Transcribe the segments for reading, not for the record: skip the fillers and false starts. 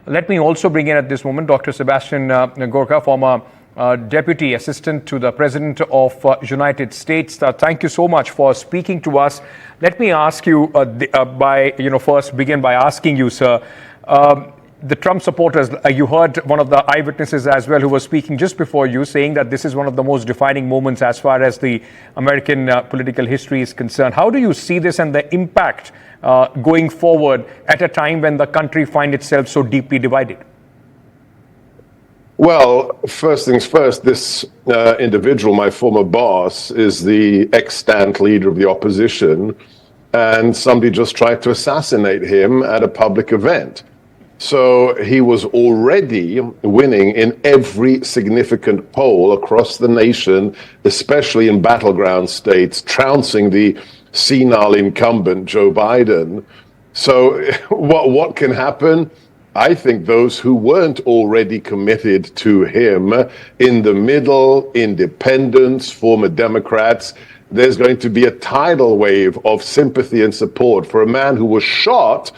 Let me also bring in at this moment Dr. Sebastian Gorka, former Deputy Assistant to the President of United States. Thank you so much for speaking to us. Let me ask you first begin by asking you, sir, the Trump supporters, you heard one of the eyewitnesses as well who was speaking just before you, saying that this is one of the most defining moments as far as the American political history is concerned. How do you see this and the impact going forward at a time when the country finds itself so deeply divided? Well, first things first, this individual, my former boss, is the extant leader of the opposition, and somebody just tried to assassinate him at a public event. So he was already winning in every significant poll across the nation, especially in battleground states, trouncing the senile incumbent Joe Biden. So what can happen? I think those who weren't already committed to him in the middle, independents, former Democrats, there's going to be a tidal wave of sympathy and support for a man who was shot,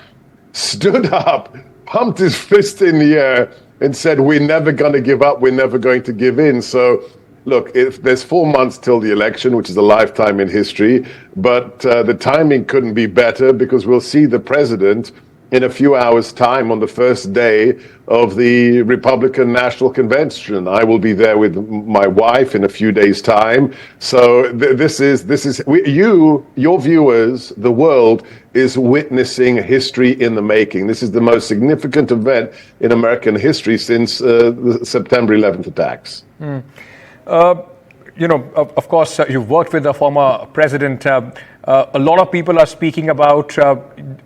stood up, pumped his fist in the air and said, we're never going to give up, we're never going to give in. So look, if there's 4 months till the election, which is a lifetime in history, but the timing couldn't be better because we'll see the president in a few hours' time on the first day of the Republican National Convention. I will be there with my wife in a few days' time. So your viewers, the world is witnessing history in the making. This is the most significant event in American history since the September 11th attacks. Of course, you've worked with the former president. A lot of people are speaking about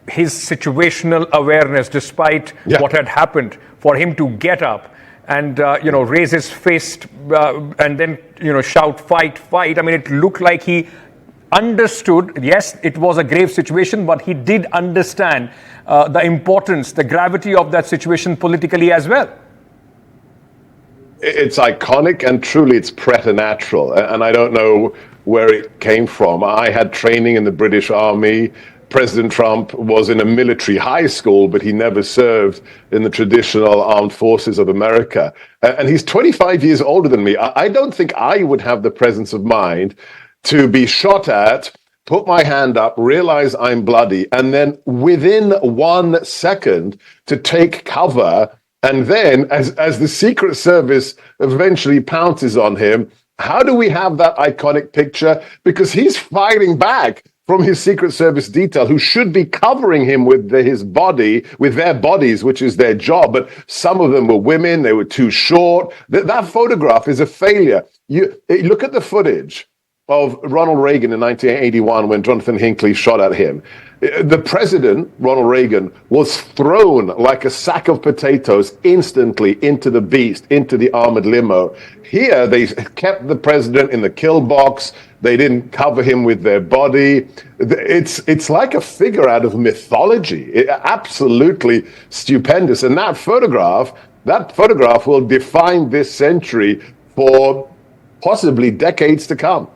his situational awareness, despite what had happened, for him to get up and, raise his fist and then, shout, fight, fight. I mean, it looked like he understood, yes, it was a grave situation, but he did understand the importance, the gravity of that situation politically as well. It's iconic and truly it's preternatural. And I don't know where it came from. I had training in the British Army. President Trump was in a military high school, but he never served in the traditional armed forces of America. And he's 25 years older than me. I don't think I would have the presence of mind to be shot at, put my hand up, realize I'm bloody, and then within 1 second to take cover. And then as the Secret Service eventually pounces on him, how do we have that iconic picture? Because he's fighting back from his Secret Service detail, who should be covering him with his body, with their bodies, which is their job. But some of them were women, they were too short. That photograph is a failure. You look at the footage of Ronald Reagan in 1981 when Jonathan Hinckley shot at him. The president, Ronald Reagan, was thrown like a sack of potatoes instantly into the beast, into the armored limo. Here, they kept the president in the kill box. They didn't cover him with their body. It's like a figure out of mythology. Absolutely stupendous. And that photograph will define this century for possibly decades to come.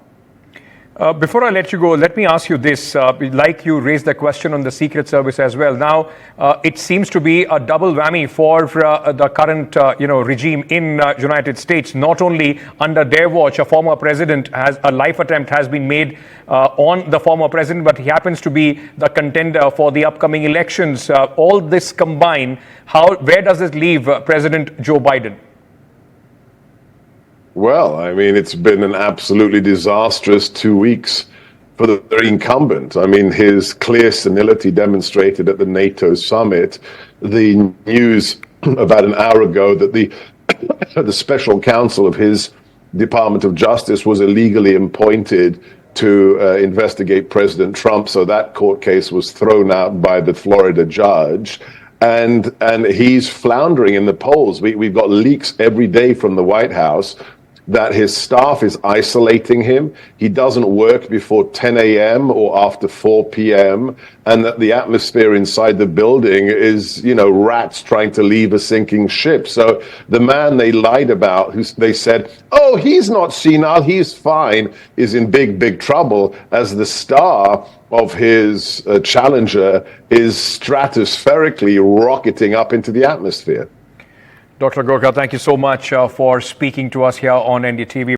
Before I let you go, let me ask you this. Like you raised the question on the Secret Service as well. Now, it seems to be a double whammy for the current, regime in United States. Not only under their watch, a former president a life attempt has been made on the former president, but he happens to be the contender for the upcoming elections. All this combined, where does it leave President Joe Biden? Well, I mean, it's been an absolutely disastrous 2 weeks for the incumbent. I mean, his clear senility demonstrated at the NATO summit. The news about an hour ago that the special counsel of his Department of Justice was illegally appointed to investigate President Trump. So that court case was thrown out by the Florida judge. And he's floundering in the polls. We've got leaks every day from the White House. that his staff is isolating him. He doesn't work before 10 a.m. or after 4 p.m. and that the atmosphere inside the building is, rats trying to leave a sinking ship. So the man they lied about, who they said, oh, he's not senile, he's fine, is in big, big trouble, as the star of his challenger is stratospherically rocketing up into the atmosphere. Dr. Gorka, thank you so much for speaking to us here on NDTV.